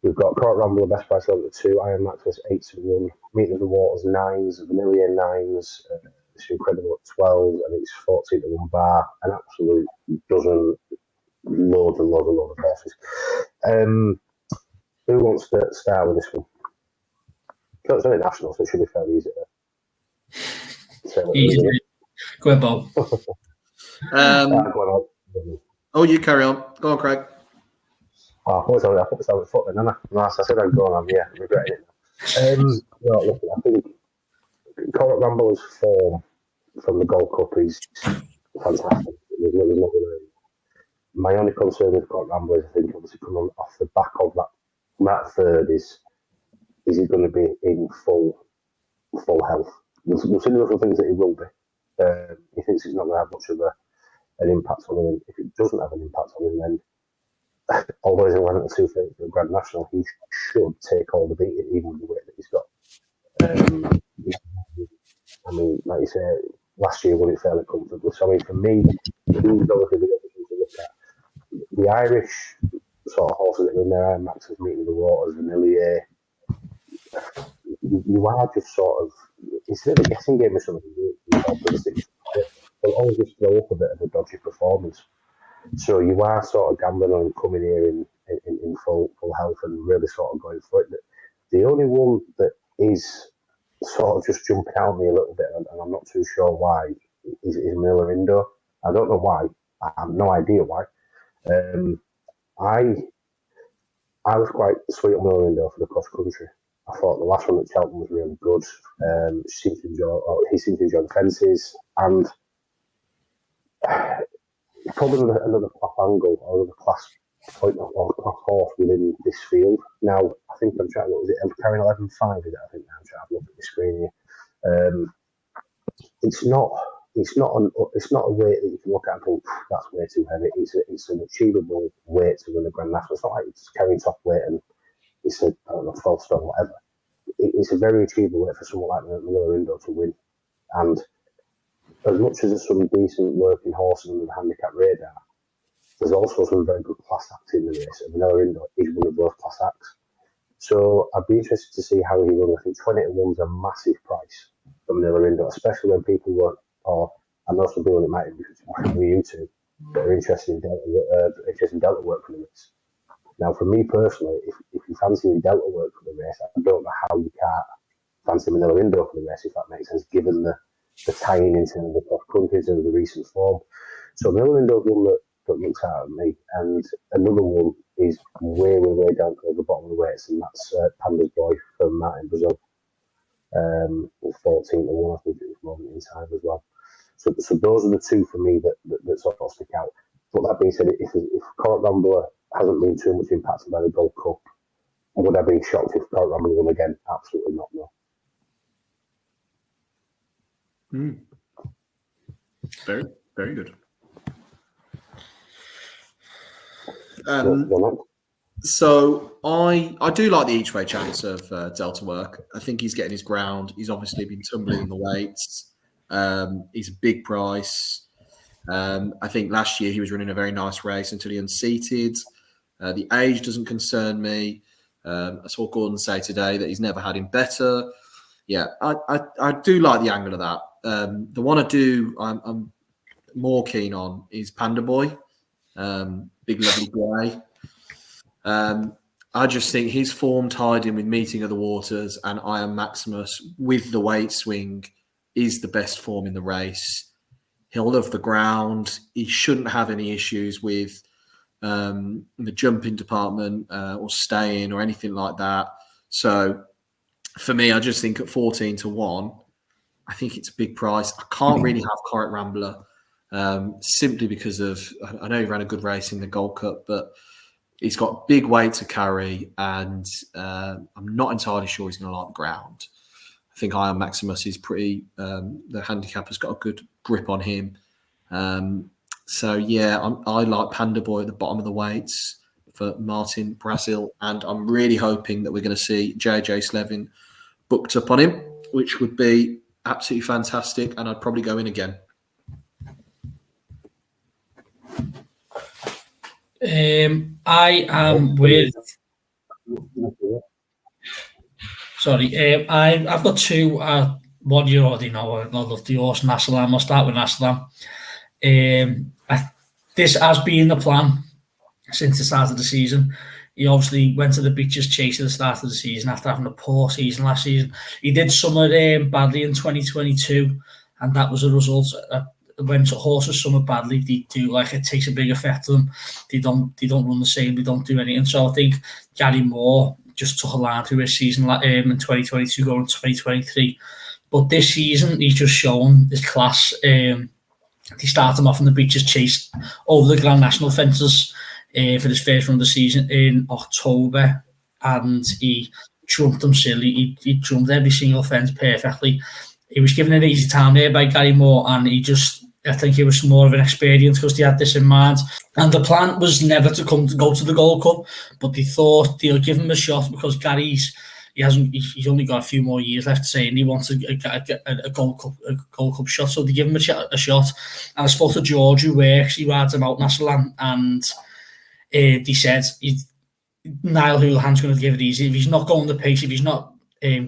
We've got Court Rambler, best price on the 2, Iron Maximus 8-1, Meeting of the Waters 9s, Vanillier 9s, it's Incredible at 12, and it's 14-1 bar, an absolute dozen, loads and loads of horses. Who wants to start with this one? It's only national, so it should be fairly easy there. Easy. Go ahead, Bob. You carry on. Go on, Craig. I thought it was foot then, didn't I? Nice, I said I'd go on, regretting it. Look, I think Court Rambler's form from the Gold Cup is fantastic. There's nothing really. My only concern with Court Rambler is, I think, obviously coming off the back of that third is he going to be in full health? We've seen the other things that he will be. He thinks he's not going to have much of an impact on him, and if it doesn't have an impact on him, then although he's in 2 for the Grand National, he should take all the beating, even with the weight that he's got. I mean, like you say, last year won it fairly comfortably. So I mean, for me, who's going to be the other thing to look at? The Irish sort of horses that are in there, Iron Maximus, Meeting the Waters, Vanillier. You are just sort of, it's a bit of a guessing game with some of the they'll always just throw up a bit of a dodgy performance. So you are sort of gambling on coming here in full health and really sort of going for it. But the only one that is sort of just jumping out at me a little bit, and I'm not too sure why, is Miller Indo. I don't know why. I have no idea why. I was quite sweet on Miller Indo for the cross country. I thought the last one at Cheltenham was really good. He seemed to enjoy the fences, and probably another class angle or another class point or class horse within this field. Now, I think I'm trying to look, is it carrying 11.5? Is it? I think I'm trying to look at the screen here. It's not a weight that you can look at and think that's way too heavy. It's an achievable weight to win a Grand National. It's not like it's carrying top weight and it's a 12 stone, whatever. It's a very achievable weight for someone like Miller Indo to win. And as much as there's some decent working horses under the handicap radar, there's also some very good class acts in the race, and Miller Indo is one of those class acts. So I'd be interested to see how he runs. I think 20-1 is a massive price for Miller Indo, especially when people want, or I know some people that might be with you two that are interested in Delta work for the race. Now, for me personally, if you fancy Delta work for the race, I don't know how you can't fancy Manila Indo for the race, if that makes sense, given the tie-in into the cross country, into the recent form. So Manila Indo that looks out at me, and another one is way down to the bottom of the weights, and that's Panda's Boy from Martin Brazil. With 14 to 1, I think, at this moment in time as well. So those are the two for me that sort of stick out. But that being said, if Cork Rambler hasn't been too much impacted by the Gold Cup, would I be shocked if Cork Rambler won again? Absolutely not, no. Very, very good. So I do like the each way chance of Delta work. I think he's getting his ground. He's obviously been tumbling in the weights. He's a big price. I think last year he was running a very nice race until he unseated. The age doesn't concern me. I saw Gordon say today that he's never had him better. Yeah, I do like the angle of that. The one I'm more keen on is Panda Boy, big lovely grey. I just think his form tied in with Meeting of the Waters and I Am Maximus with the weight swing is the best form in the race. He'll love the ground. He shouldn't have any issues with the jumping department or staying or anything like that. So for me, I just think at 14 to 1, I think it's a big price. I can't really have Cork Rambler simply because of, I know he ran a good race in the Gold Cup, but he's got big weight to carry, and I'm not entirely sure he's going to like the ground. I think I Am Maximus is pretty, the handicap has got a good grip on him. So, yeah, I like Panda Boy at the bottom of the weights for Martin Brazil, and I'm really hoping that we're going to see JJ Slevin booked up on him, which would be absolutely fantastic, and I'd probably go in again. I am with. Sorry, I've got two. One you already know. I love the horse Nasalam. I'll start with Nasalam. This has been the plan since the start of the season. He obviously went to the beaches chase at the start of the season after having a poor season last season. He did summer badly in 2022, and that was a result. When horses summer badly, they do it takes a big effect to them. They don't run the same. They don't do anything. So I think Gary Moore just took a line through his season in 2022 going into 2023. But this season, he's just shown his class. They start him off in the beaches chase over the Grand National fences for his first run of the season in October, and he jumped them silly. He jumped every single fence perfectly. He was given an easy time there by Gary Moore, and I think it was more of an experience because they had this in mind. And the plan was never to go to the Gold Cup, but they thought they'll give him a shot because he's only got a few more years left to say, and he wants to get a Gold Cup shot. So they give him a shot. And I spoke to George, who works, he rides him out Nasalan, and they said Niall Houlihan's going to give it easy. If he's not going the pace, if he's not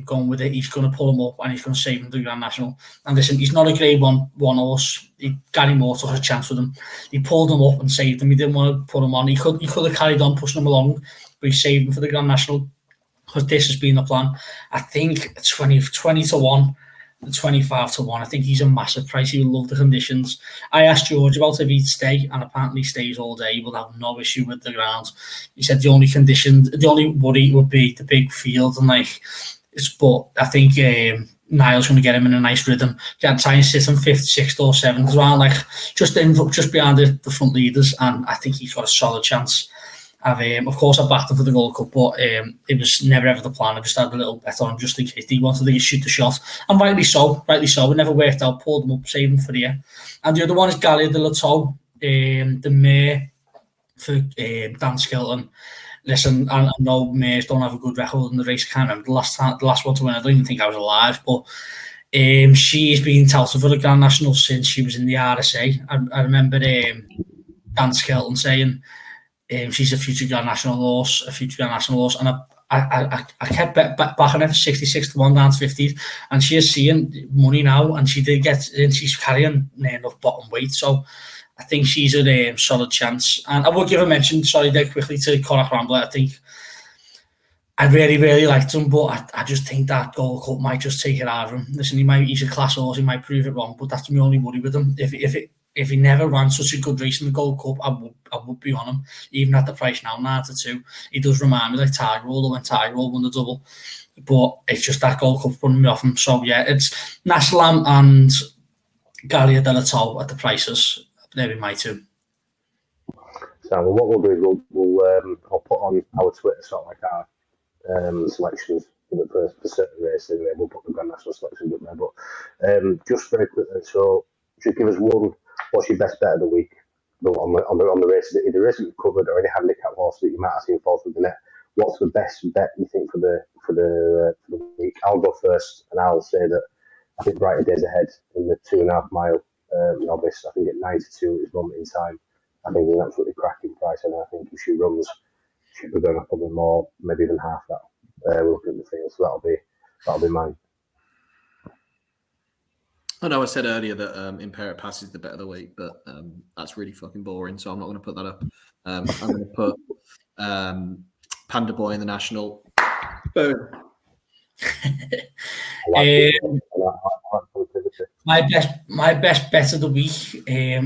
going with it, he's going to pull him up and he's going to save him to the Grand National. And listen, he's not a grade one horse. Gary Moore took a chance with him. He pulled him up and saved him. He didn't want to put him on. He could have carried on pushing him along, but he saved him for the Grand National because this has been the plan. I think 20 to 1, 25 to 1. I think he's a massive price. He will love the conditions. I asked George about if he'd stay, and apparently he stays all day. He will have no issue with the ground. He said the only worry would be the big field, and but I think Niall's going to get him in a nice rhythm. Try and sit him 5th, 6th or 7th around, just behind the front leaders, and I think he's got a solid chance. Of course, I backed him for the Gold Cup, but it was never ever the plan. I just had a little bet on him just in case he wanted to shoot the shot, and rightly so. It never worked out. Pulled him up, saved him for the year. And the other one is Gallia de la Tow, the mare for Dan Skelton. Listen, I know mares don't have a good record in the race. I can't remember the last one to win. I don't even think I was alive, but she's been touted for the Grand National since she was in the RSA. I remember Dan Skelton saying she's a future Grand National horse, and I kept backing her for 66 to 1 down to 50, and she is seeing money now, and she did get, and she's carrying enough bottom weight, so I think she's a solid chance. And I will give a mention, sorry, dead quickly, to Connacht Rambler. I think I really, really liked him, but I just think that Gold Cup might just take it out of him. Listen, he's a class horse, he might prove it wrong, but that's my only worry with him. If he never ran such a good race in the Gold Cup, I would be on him, even at the price now, 9-2. He does remind me like Tiger Roll when Tiger Roll won the double, but it's just that Gold Cup running me off him. So yeah, it's Naslam and Gallia de la Tolle at the prices. They'll be my two. So what we'll do is I'll put on our Twitter sort of like our selections for certain races. Anyway, we'll put the Grand National selections up there. But just very quickly, so just give us one. What's your best bet of the week on the races? Either races you've covered or any handicap horse that you might have seen fall through the net. What's the best bet you think for the week? I'll go first, and I'll say that I think Brighter Days Ahead in the 2.5 mile novice. I think at 92 at this moment in time, I think it's an absolutely cracking price, and I think if she runs, she'll be going up probably more, maybe even half that. We're looking at the field, so that'll be mine. I know I said earlier that Imperial Pass is the bet of the week, but that's really fucking boring, so I'm not going to put that up. I'm going to put Panda Boy in the National. Boom. My best bet of the week. I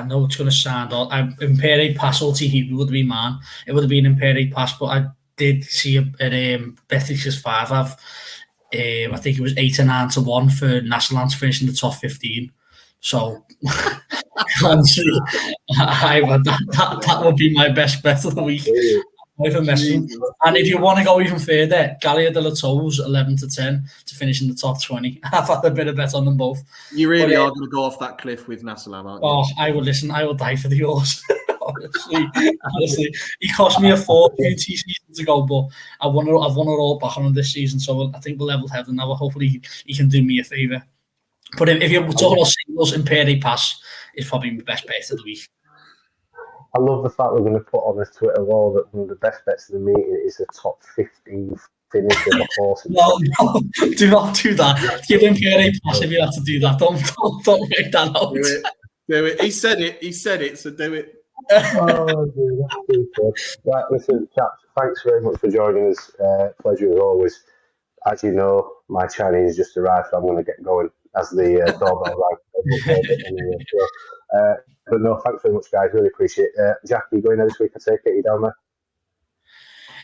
know it's going to sound odd. Imperial Pass OTE would be mine. It would have been Imperial Pass, but I did see at Bethlix's 5. I think it was 8 or 9 to 1 for National to finish in the top 15. So honestly, that would be my best bet of the week. And if you want to go even further, Gallia de la Tolle's 11 to 10 to finish in the top 20. I've had a bit of bet on them both. You really are going to go off that cliff with Nassalam, aren't you? Oh, I will listen. I will die for the horse. honestly, he cost me a fortune 2 seasons ago, but I've won it all back on him this season. So I think we're level headed now. Hopefully, he can do me a favour. But if you're talking about singles, Imperial Pass is probably my best bet of the week. I love the fact we're going to put on this Twitter wall that one of the best bets of the meeting is the top 15 finish of a horse. No, do not do that. Give Imperial Pass if you have to do that. Don't make that out. Do it. He said it, so do it. Oh, dude, that's too good. Right, listen, chaps, thanks very much for joining us. Pleasure as always. As you know, my Chinese just arrived, so I'm going to get going as the doorbell arrives. But no, thanks very much, guys. Really appreciate it. Jack, you going there this week? I take it you down there?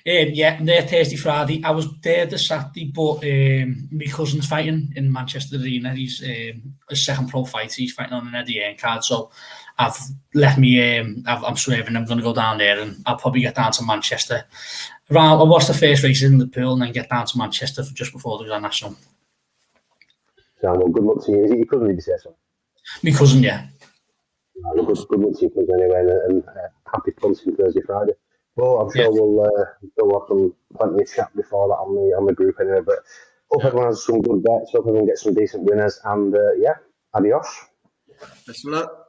Yeah, I'm there Thursday, Friday. I was there this Saturday, but my cousin's fighting in Manchester Arena. He's his second pro fight. He's fighting on an Eddie Earn card, so I've left me. I'm swerving. I'm going to go down there, and I'll probably get down to Manchester. I'll watch the first races in the pool, and then get down to Manchester for just before the Grand National. So, well, good luck to you. Is it your cousin? Did you say so? My cousin, yeah. Good luck to you, cousin, anyway, and happy punting Thursday, Friday. Well, I'm sure we'll have plenty of chat before that on the group anyway. But hope everyone has some good bets. Hope everyone gets some decent winners. And adios. Best of luck.